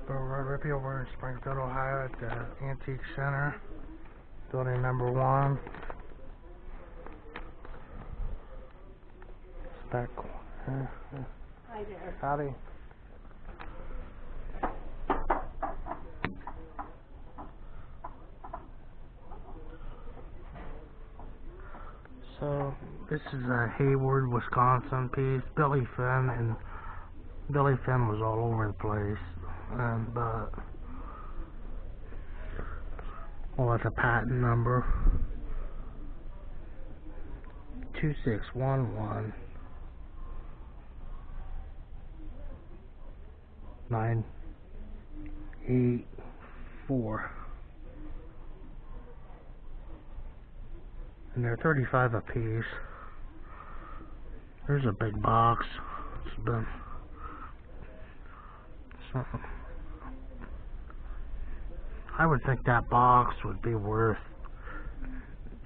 Rippy over in Springfield, Ohio at the Antique Center, building number 1. It's back corner. Hi there. Howdy. So, this is a Hayward, Wisconsin piece. Billy Finn was all over the place. But, well, that's a patent number. 2611 984. And they're 35 a piece. There's a big box. It's been something. I would think that box would be worth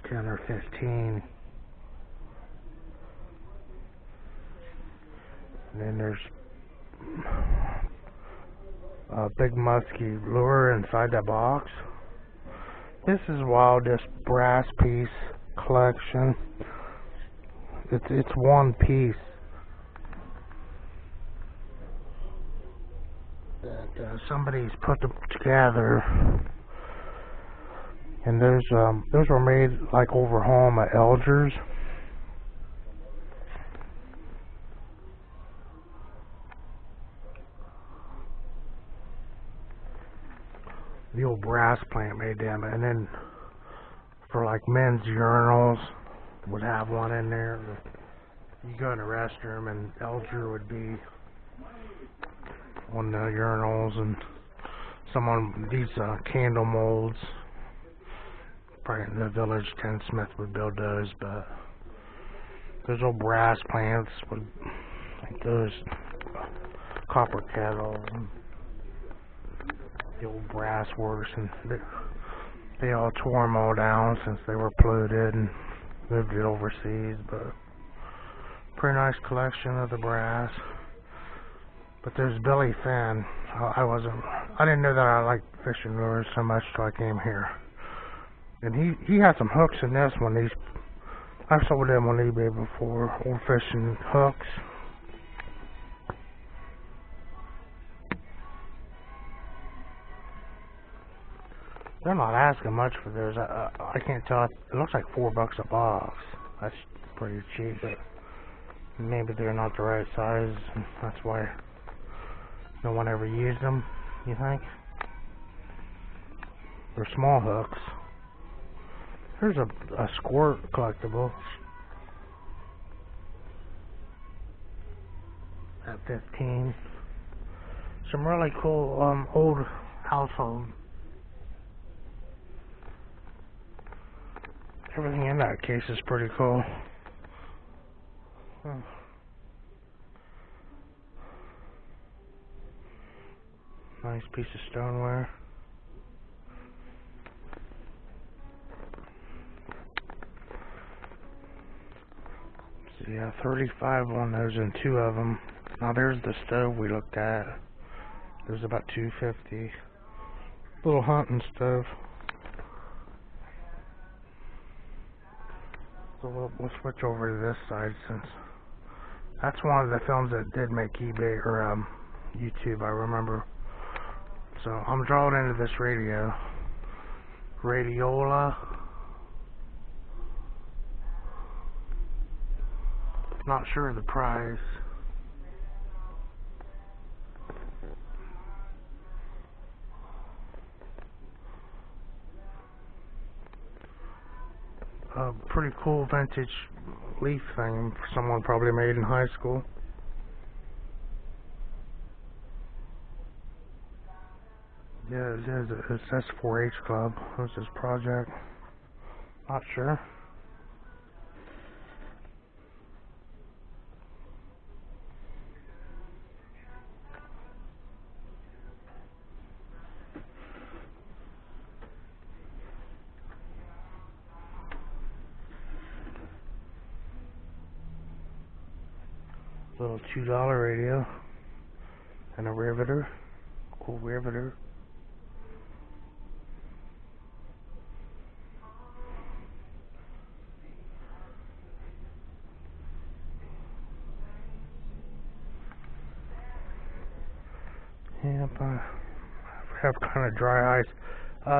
10 or 15. And then there's a big musky lure inside that box. This is wildest brass piece collection. It's one piece that somebody's put them together, and those were made like over home at Elger's. The old brass plant made them, and then for like men's urinals, would have one in there. You go in the restroom and Elger would be on the urinals, and these candle molds, probably in the village, Ken Smith would build those, but those old brass plants would, like those copper kettles, and the old brass works, and they all tore them all down since they were polluted and moved it overseas. But pretty nice collection of the brass. But there's Billy Finn. I didn't know that I liked fishing lures so much till I came here. And he had some hooks in this one. I've sold them on eBay before, old fishing hooks. They're not asking much for those. I can't tell. It looks like $4 a box. That's pretty cheap, but maybe they're not the right size. That's why no one ever used them, you think? They're small hooks. Here's a squirt collectible at 15. Some really cool old household. Everything in that case is pretty cool. Nice piece of stoneware. So yeah, 35 on those and 2 of them. Now there's the stove we looked at. There's about $250. Little hunting stove. So we'll switch over to this side, since that's one of the films that did make eBay or YouTube, I remember. So I'm drawn into this radiola. Not sure of the price. A pretty cool vintage leaf thing someone probably made in high school. Yeah, it says 4-H Club. What's this project? Not sure. Little $2 radio and a riveter. cool riveter. Yep, I have kind of dry eyes.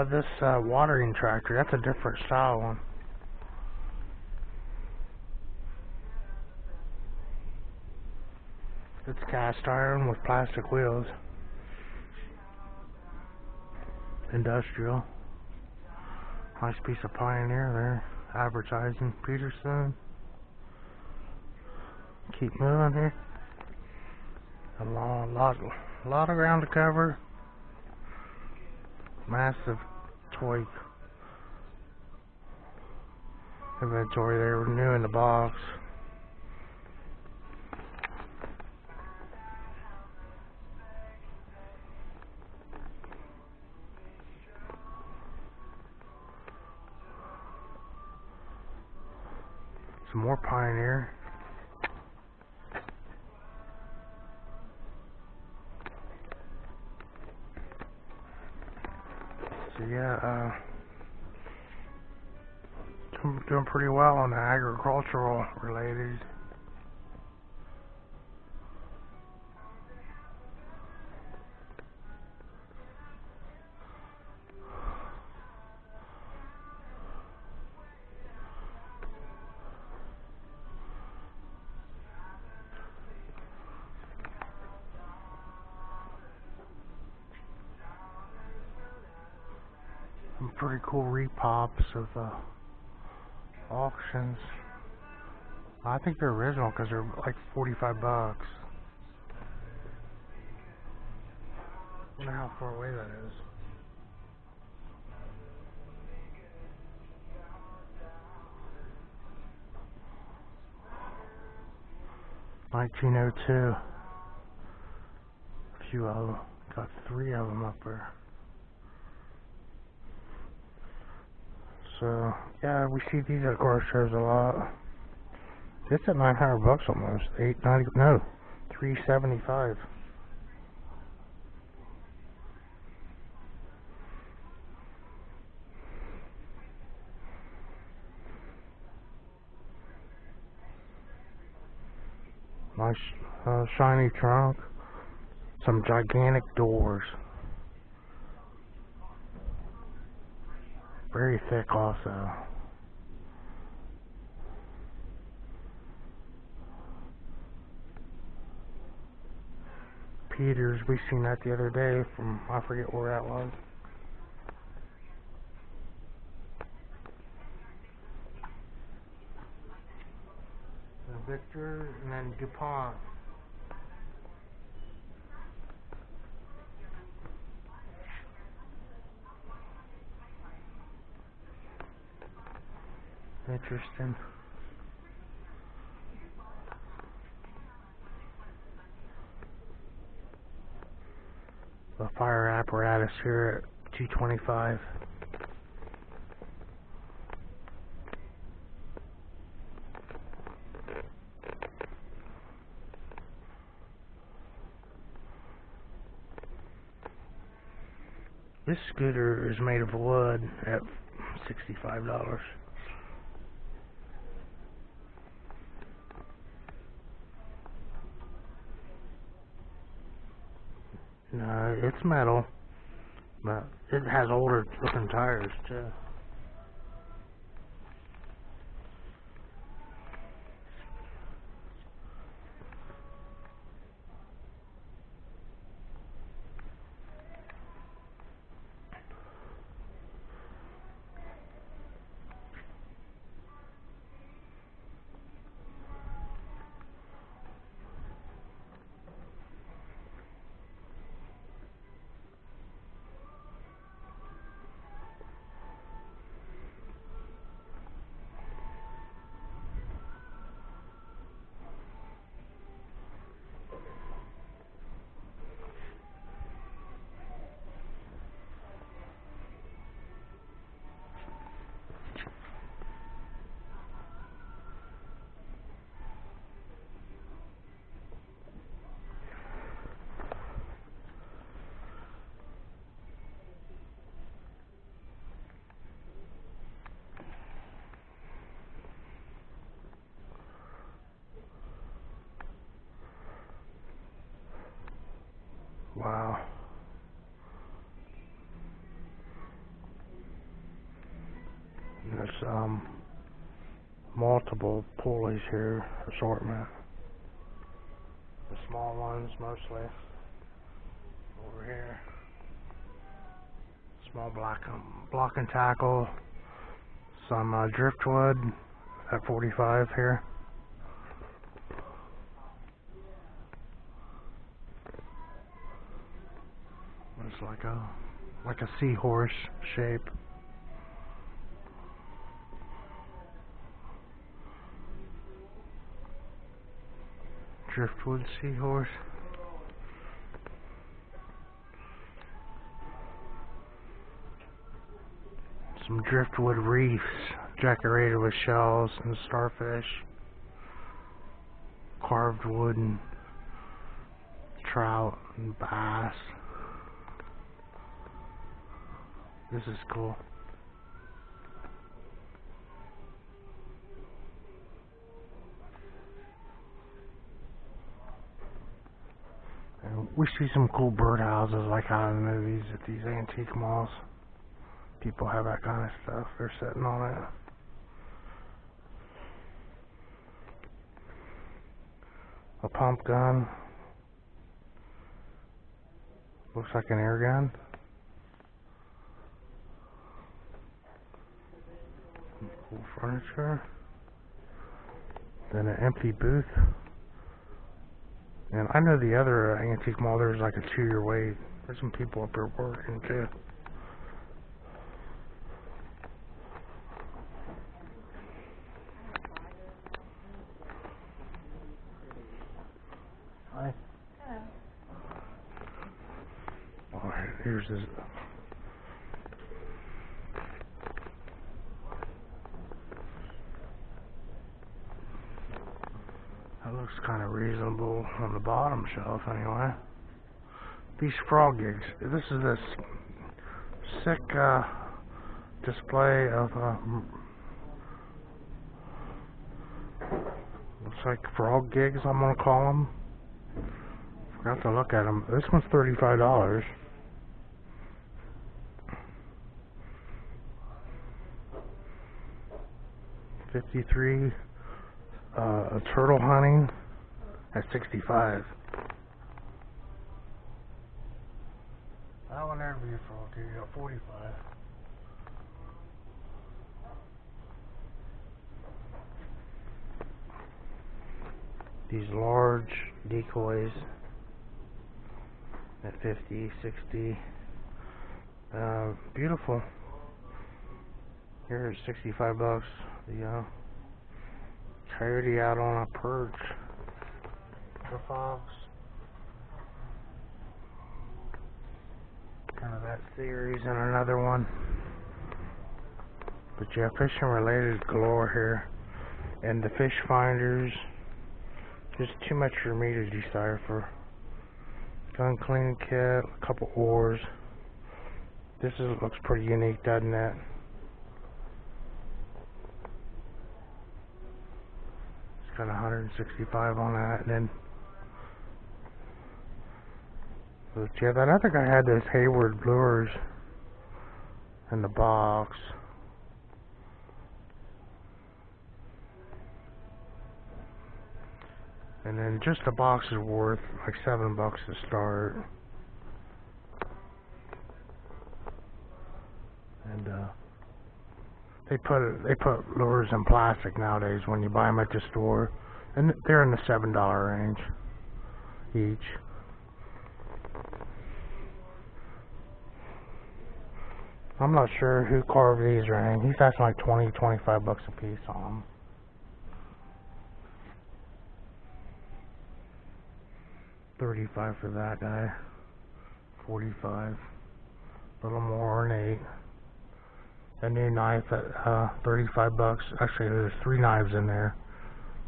This watering tractor, that's a different style one. It's cast iron with plastic wheels. Industrial. Nice piece of Pioneer there. Advertising Peterson. Keep moving here. A lot of ground to cover. Massive toy inventory there, new in the box. Some more Pioneer. So yeah, doing pretty well on the agricultural related. Some pretty cool repops of auctions. I think they're original because they're like 45 bucks. I wonder how far away that is. $1902. A few of them. Got 3 of them up there. So yeah, we see these at car shows a lot. This at 900 bucks almost. 890. No, 375. Nice shiny trunk. Some gigantic doors. Very thick also. Peters, we seen that the other day from, I forget where that was. Victor and then DuPont. Interesting. The fire apparatus here at $225. This scooter is made of wood at $65. No, it's metal, but it has older looking tires too. Wow. And there's multiple pulleys here, assortment. The small ones mostly. Over here. Small block and tackle. Some driftwood at 45 here. It's like a seahorse shape. Driftwood seahorse. Some driftwood reefs decorated with shells and starfish. Carved wood and trout and bass. This is cool. And we see some cool birdhouses like out in the movies at these antique malls. People have that kind of stuff. They're sitting on it. A pump gun. Looks like an air gun. Some cool furniture. Then an empty booth. And I know the other antique mall, there's like a 2-year wait. There's some people up there working too. Hi. Hello. Oh, here's this. That looks kind of reasonable on the bottom shelf, anyway. These frog gigs. This is a sick display of looks like frog gigs, I'm gonna call them. Forgot to look at them. This one's $35. $53. A turtle hunting at $65. That one there would be for okay, $45. These large decoys at 50, 60. Beautiful. Here it's $65. The coyote out on a perch. The fox. Kind of that series and another one. But yeah, fishing related galore here. And the fish finders. Just too much for me to decipher. Gun cleaning kit, a couple oars. This looks pretty unique, doesn't it? It's got 165 on that, and then but yeah, that other guy had those Hayward lures in the box. And then just a box is worth like $7 to start. And they put lures in plastic nowadays when you buy them at the store, and they're in the $7 range each. I'm not sure who carved these or anything. He's asking like $20-25 a piece on them. $35 for that guy. $45. A little more ornate. A new knife at $35. Actually, there's 3 knives in there,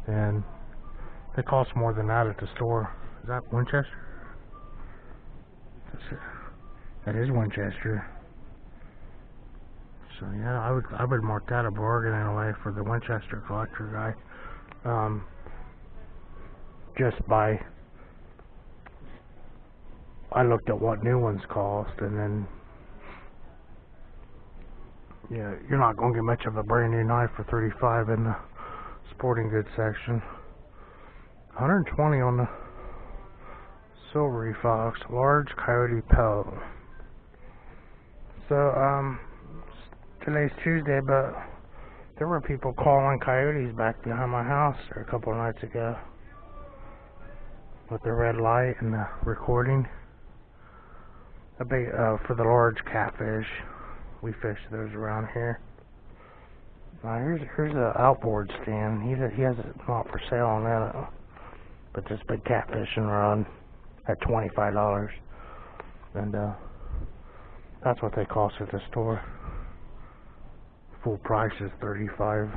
and they cost more than that at the store. Is that Winchester? That is Winchester. So yeah, I would mark that a bargain in a way for the Winchester collector guy. Just by I looked at what new ones cost, and then yeah, you're not gonna get much of a brand new knife for $35 in the sporting goods section. $120 on the Silvery Fox large coyote pelt. So today's Tuesday, but there were people calling coyotes back behind my house a couple of nights ago with the red light and the recording. For the large catfish, we fish those around here. Here's a outboard stand. He has it not for sale on that, but this big catfishing rod at $25, and that's what they cost at the store. Full price is $35.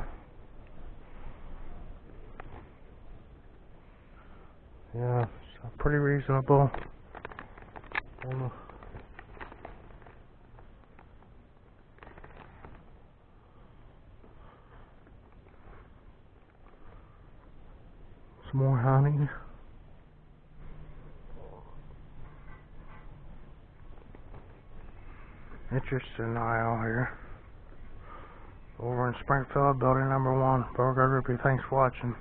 Yeah, it's pretty reasonable. Some more honey. Interesting aisle here. Over in Springfield, building number 1. Beauregard Rippy, thanks for watching.